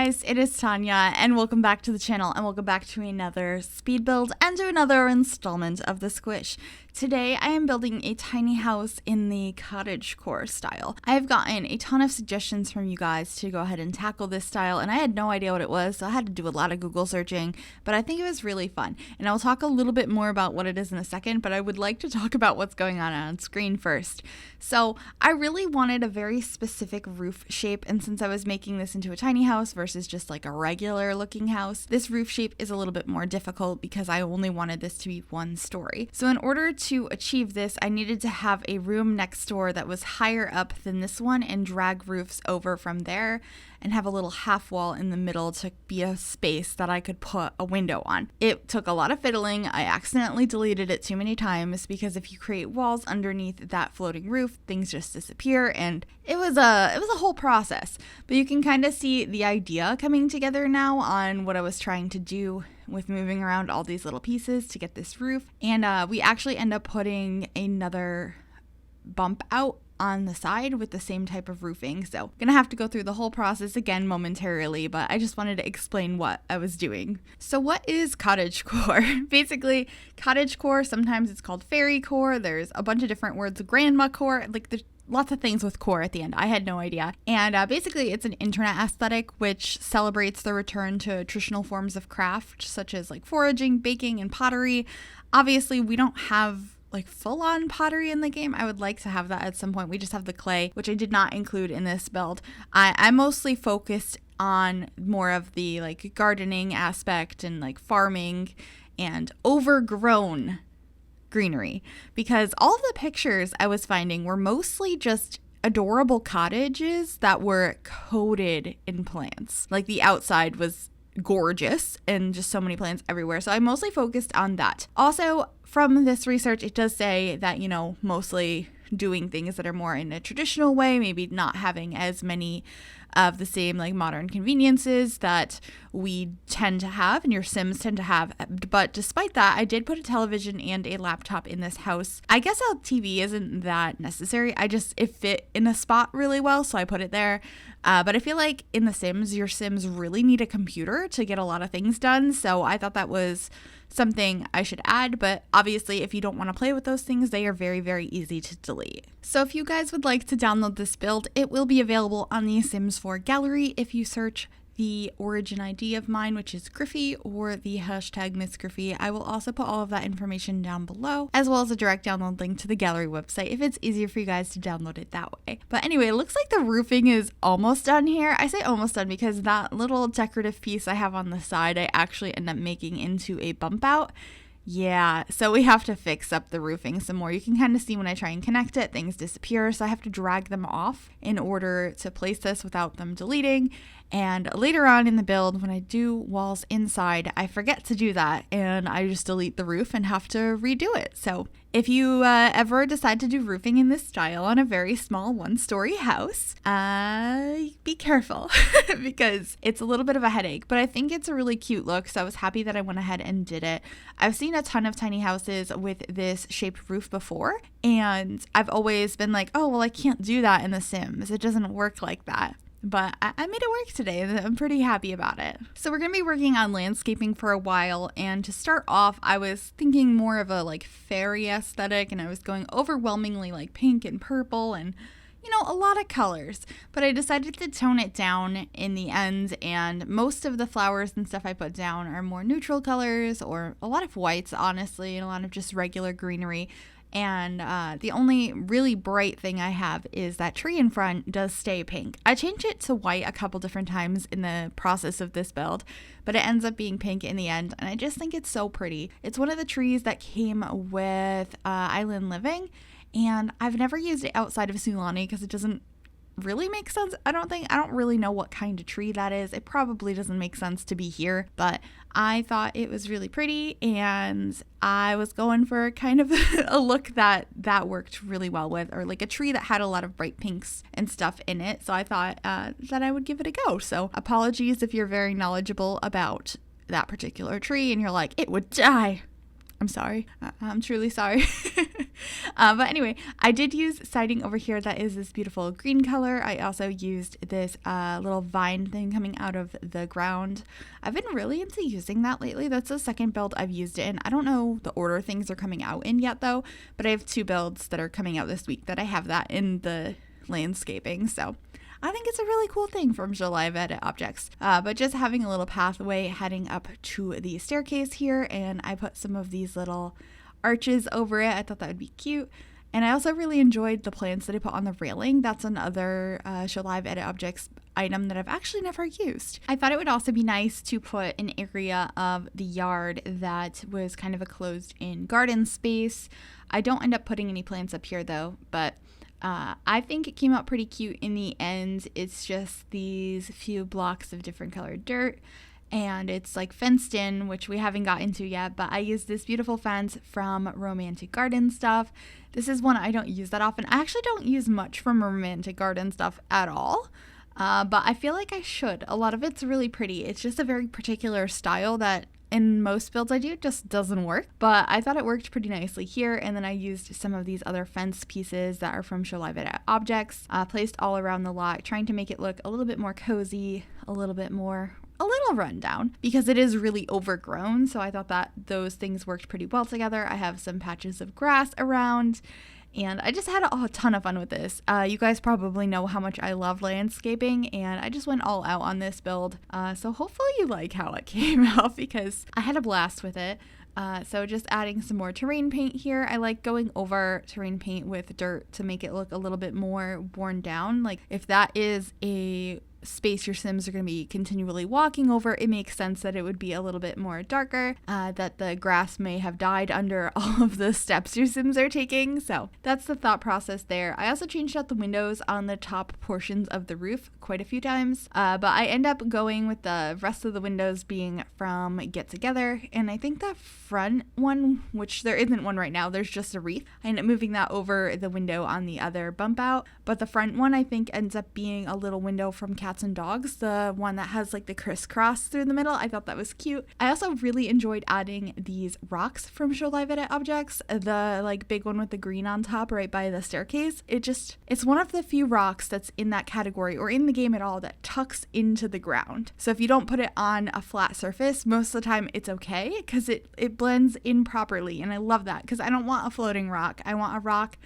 guys, it is Tanya, and welcome back to the channel, and welcome back to another speed build and to another installment of the Squish. Today I am building a tiny house in the cottagecore style. I have gotten a ton of suggestions from you guys to go ahead and tackle this style, and I had no idea what it was, so I had to do a lot of Google searching, but I think it was really fun. And I'll talk a little bit more about what it is in a second, but I would like to talk about what's going on screen first. So I really wanted a very specific roof shape, and since I was making this into a tiny house versus just like a regular looking house, this roof shape is a little bit more difficult because I only wanted this to be one story. So in order to achieve this, I needed to have a room next door that was higher up than this one and drag roofs over from there and have a little half wall in the middle to be a space that I could put a window on. It took a lot of fiddling. I accidentally deleted it too many times because if you create walls underneath that floating roof, things just disappear, and it was a whole process. But you can kind of see the idea coming together now on what I was trying to do with moving around all these little pieces to get this roof. And we actually end up putting another bump out on the side with the same type of roofing. So gonna have to go through the whole process again momentarily, but I just wanted to explain what I was doing. So what is cottagecore? Basically, cottagecore, sometimes it's called fairy core. There's a bunch of different words, grandma core, like there's lots of things with core at the end. I had no idea. And basically it's an internet aesthetic which celebrates the return to traditional forms of craft, such as like foraging, baking, and pottery. Obviously, we don't have like full-on pottery in the game. I would like to have that at some point. We just have the clay, which I did not include in this build. I mostly focused on more of the like gardening aspect and like farming and overgrown greenery, because all of the pictures I was finding were mostly just adorable cottages that were coated in plants. Like the outside was gorgeous and just so many plants everywhere. So I mostly focused on that. Also, from this research, it does say that, mostly doing things that are more in a traditional way, maybe not having as many of the same like modern conveniences that we tend to have and your Sims tend to have. But despite that, I did put a television and a laptop in this house. I guess a TV isn't that necessary. It fit in a spot really well, so I put it there. But I feel like in The Sims, your Sims really need a computer to get a lot of things done. So I thought that was something I should add, but obviously if you don't want to play with those things, they are very, very easy to delete. So if you guys would like to download this build, it will be available on the Sims 4 gallery if you search the origin ID of mine, which is Gryphi, or the hashtag MsGryphi. I will also put all of that information down below, as well as a direct download link to the gallery website if it's easier for you guys to download it that way. But anyway, it looks like the roofing is almost done here. I say almost done because that little decorative piece I have on the side, I actually end up making into a bump out. Yeah, so we have to fix up the roofing some more. You can kind of see when I try and connect it, things disappear, so I have to drag them off in order to place this without them deleting. And later on in the build, when I do walls inside, I forget to do that, and I just delete the roof and have to redo it. So if you ever decide to do roofing in this style on a very small one-story house, be careful because it's a little bit of a headache, but I think it's a really cute look, so I was happy that I went ahead and did it. I've seen a ton of tiny houses with this shaped roof before, and I've always been like, oh, well, I can't do that in The Sims. It doesn't work like that. But I made it work today, and I'm pretty happy about it. So we're going to be working on landscaping for a while, and to start off, I was thinking more of a like fairy aesthetic, and I was going overwhelmingly like pink and purple and a lot of colors, but I decided to tone it down in the end, and most of the flowers and stuff I put down are more neutral colors or a lot of whites, honestly, and a lot of just regular greenery. And the only really bright thing I have is that tree in front does stay pink. I changed it to white a couple different times in the process of this build, but it ends up being pink in the end, and I just think it's so pretty. It's one of the trees that came with Island Living, and I've never used it outside of Sulani because it doesn't really make sense. I don't really know what kind of tree that is. It probably doesn't make sense to be here, but I thought it was really pretty, and I was going for kind of a look that worked really well with, or like a tree that had a lot of bright pinks and stuff in it. So I thought that I would give it a go. So apologies if you're very knowledgeable about that particular tree and you're like, it would die. I'm sorry. I'm truly sorry. But anyway, I did use siding over here that is this beautiful green color. I also used this little vine thing coming out of the ground. I've been really into using that lately. That's the second build I've used it in. I don't know the order things are coming out in yet though, but I have 2 builds that are coming out this week that I have that in the landscaping. So I think it's a really cool thing from Shelving Edit Objects. But just having a little pathway heading up to the staircase here, and I put some of these little arches over it. I thought that would be cute. And I also really enjoyed the plants that I put on the railing. That's another Shelving Edit Objects item that I've actually never used. I thought it would also be nice to put an area of the yard that was kind of a closed-in garden space. I don't end up putting any plants up here though, but I think it came out pretty cute in the end. It's just these few blocks of different colored dirt, and it's like fenced in, which we haven't got into yet, but I used this beautiful fence from Romantic Garden Stuff. This is one I don't use that often. I actually don't use much from Romantic Garden Stuff at all, but I feel like I should. A lot of it's really pretty. It's just a very particular style that in most builds I do just doesn't work, but I thought it worked pretty nicely here. And then I used some of these other fence pieces that are from Shelving Edit Objects, placed all around the lot, trying to make it look a little bit more cozy, a little run down, because it is really overgrown. So I thought that those things worked pretty well together. I have some patches of grass around, and I just had a ton of fun with this. You guys probably know how much I love landscaping, and I just went all out on this build. So hopefully you like how it came out, because I had a blast with it. So just adding some more terrain paint here. I like going over terrain paint with dirt to make it look a little bit more worn down. Like if that is a space your Sims are going to be continually walking over, it makes sense that it would be a little bit more darker, that the grass may have died under all of the steps your Sims are taking. So that's the thought process there. I also changed out the windows on the top portions of the roof quite a few times, but I end up going with the rest of the windows being from Get Together, and I think the front one, which there isn't one right now, there's just a wreath, I end up moving that over the window on the other bump out, but the front one I think ends up being a little window from Cats and Dogs, the one that has like the crisscross through the middle. I thought that was cute. I also really enjoyed adding these rocks from Shelving Edit Objects, the like big one with the green on top right by the staircase. It's one of the few rocks that's in that category or in the game at all that tucks into the ground. So if you don't put it on a flat surface, most of the time it's okay because it blends in properly, and I love that because I don't want a floating rock. I want a rock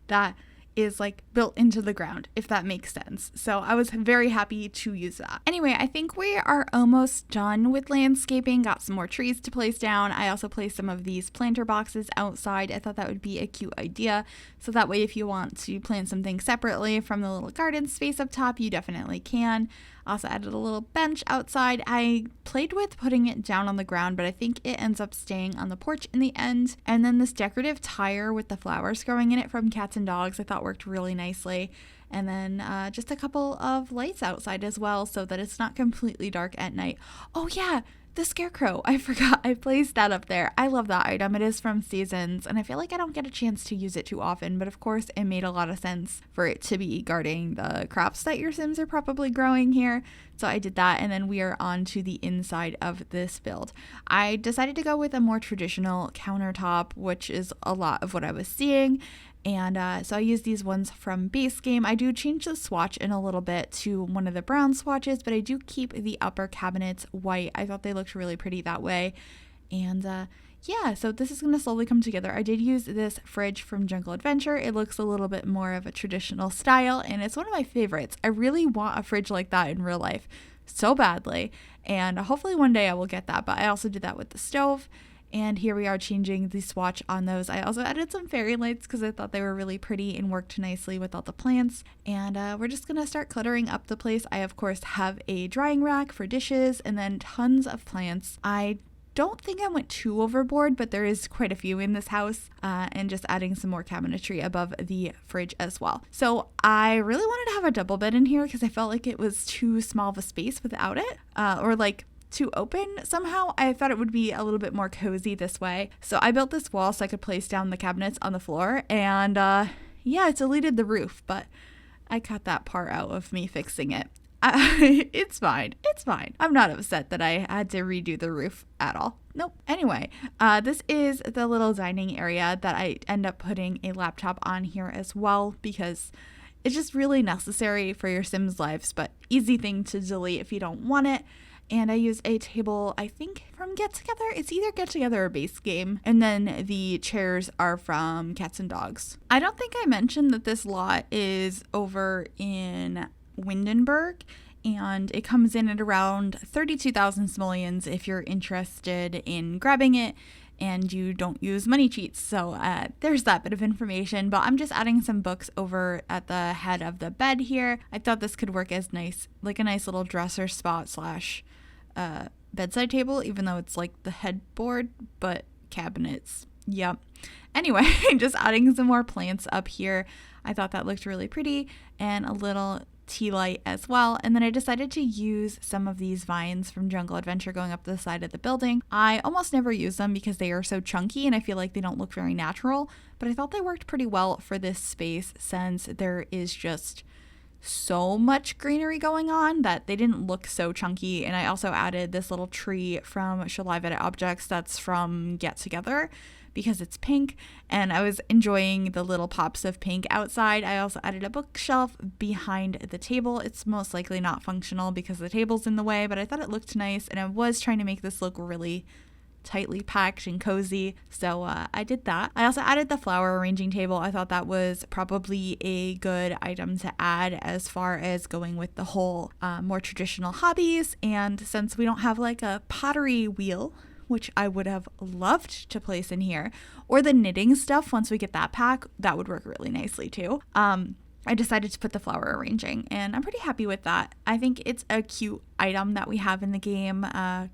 that is like built into the ground, if that makes sense. So I was very happy to use that. Anyway, I think we are almost done with landscaping. Got some more trees to place down. I also placed some of these planter boxes outside. I thought that would be a cute idea. So that way, if you want to plant something separately from the little garden space up top, you definitely can. Also added a little bench outside. I played with putting it down on the ground, but I think it ends up staying on the porch in the end. And then this decorative tire with the flowers growing in it from Cats and Dogs I thought worked really nicely. And then just a couple of lights outside as well so that it's not completely dark at night. Oh yeah, the scarecrow. I forgot I placed that up there. I love that item. It is from Seasons, and I feel like I don't get a chance to use it too often, but of course it made a lot of sense for it to be guarding the crops that your Sims are probably growing here. So I did that, and then we are on to the inside of this build. I decided to go with a more traditional countertop, which is a lot of what I was seeing. And so I use these ones from base game. I do change the swatch in a little bit to one of the brown swatches, but I do keep the upper cabinets white. I thought they looked really pretty that way. And yeah, so this is going to slowly come together. I did use this fridge from Jungle Adventure. It looks a little bit more of a traditional style, and it's one of my favorites. I really want a fridge like that in real life so badly, and hopefully one day I will get that. But I also did that with the stove. And here we are changing the swatch on those. I also added some fairy lights because I thought they were really pretty and worked nicely with all the plants. And we're just going to start cluttering up the place. I, of course, have a drying rack for dishes and then tons of plants. I don't think I went too overboard, but there is quite a few in this house, and just adding some more cabinetry above the fridge as well. So I really wanted to have a double bed in here because I felt like it was too small of a space without it, or like too open somehow. I thought it would be a little bit more cozy this way. So I built this wall so I could place down the cabinets on the floor, and yeah, it deleted the roof, but I cut that part out of me fixing it. It's fine. It's fine. I'm not upset that I had to redo the roof at all. Nope. Anyway, this is the little dining area that I end up putting a laptop on here as well because it's just really necessary for your Sims lives, but easy thing to delete if you don't want it. And I use a table, I think, from Get Together. It's either Get Together or Base Game. And then the chairs are from Cats and Dogs. I don't think I mentioned that this lot is over in Windenburg. And it comes in at around 32,000 simoleons if you're interested in grabbing it and you don't use money cheats. So there's that bit of information, but I'm just adding some books over at the head of the bed here. I thought this could work as nice, like a nice little dresser spot slash bedside table, even though it's like the headboard, but cabinets. Yep. Anyway, just adding some more plants up here. I thought that looked really pretty, and a little tea light as well. And then I decided to use some of these vines from Jungle Adventure going up the side of the building. I almost never use them because they are so chunky and I feel like they don't look very natural, but I thought they worked pretty well for this space since there is just so much greenery going on that they didn't look so chunky. And I also added this little tree from Shall I Edit Objects that's from Get Together because it's pink, and I was enjoying the little pops of pink outside. I also added a bookshelf behind the table. It's most likely not functional because the table's in the way, but I thought it looked nice, and I was trying to make this look really tightly packed and cozy, so I did that. I also added the flower arranging table. I thought that was probably a good item to add as far as going with the whole more traditional hobbies, and since we don't have like a pottery wheel, which I would have loved to place in here, or the knitting stuff once we get that pack, that would work really nicely too. I decided to put the flower arranging, and I'm pretty happy with that. I think it's a cute item that we have in the game, a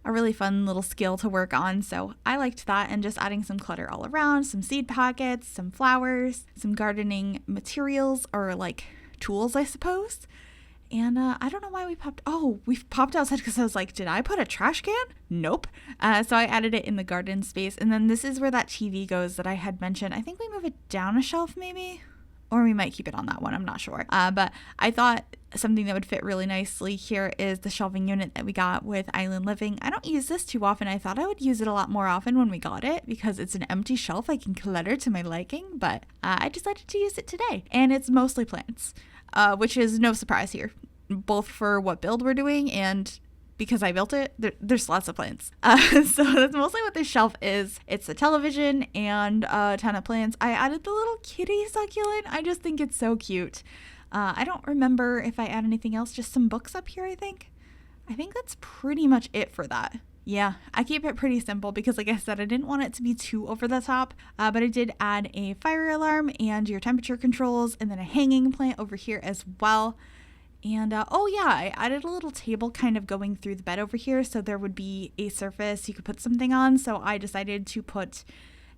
really fun little skill to work on, so I liked that, and just adding some clutter all around, some seed packets, some flowers, some gardening materials, or like tools, I suppose. And I don't know why we popped outside because I was like, did I put a trash can? Nope. So I added it in the garden space. And then this is where that TV goes that I had mentioned. I think we move it down a shelf maybe, or we might keep it on that one. I'm not sure. But I thought something that would fit really nicely here is the shelving unit that we got with Island Living. I don't use this too often. I thought I would use it a lot more often when we got it because it's an empty shelf I can clutter to my liking, but I decided to use it today. And it's mostly plants. Which is no surprise here, both for what build we're doing and because I built it, there's lots of plants. So that's mostly what this shelf is. It's a television and a ton of plants. I added the little kitty succulent. I just think it's so cute. I don't remember if I add anything else, just some books up here, I think. I think that's pretty much it for that. Yeah, I keep it pretty simple because, like I said, I didn't want it to be too over the top, but I did add a fire alarm and your temperature controls and then a hanging plant over here as well. And oh yeah, I added a little table kind of going through the bed over here so there would be a surface you could put something on. So I decided to put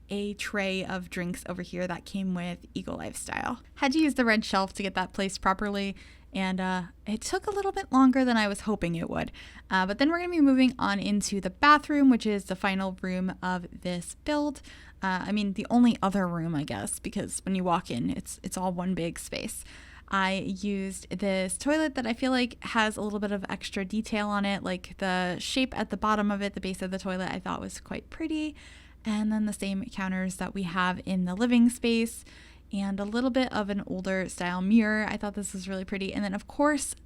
a tray of drinks over here that came with Eco Lifestyle. Had to use the red shelf to get that placed properly. And it took a little bit longer than I was hoping it would. But then we're going to be moving on into the bathroom, which is the final room of this build. I mean, the only other room, I guess, because when you walk in, it's all one big space. I used this toilet that I feel like has a little bit of extra detail on it, like the shape at the bottom of it, the base of the toilet, I thought was quite pretty. And then the same counters that we have in the living space, and a little bit of an older style mirror. I thought this was really pretty. And then, of course,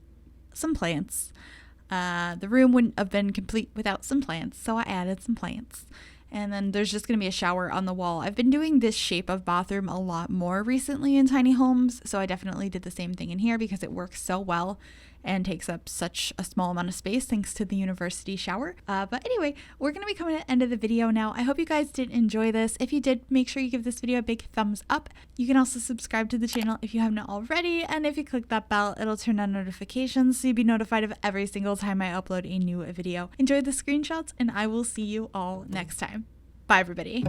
some plants. The room wouldn't have been complete without some plants, so I added some plants. And then there's just going to be a shower on the wall. I've been doing this shape of bathroom a lot more recently in tiny homes, so I definitely did the same thing in here because it works so well and takes up such a small amount of space thanks to the university shower. But anyway, we're going to be coming to the end of the video now. I hope you guys did enjoy this. If you did, make sure you give this video a big thumbs up. You can also subscribe to the channel if you haven't already, and if you click that bell, it'll turn on notifications so you'll be notified of every single time I upload a new video. Enjoy the screenshots, and I will see you all next time. Bye, everybody.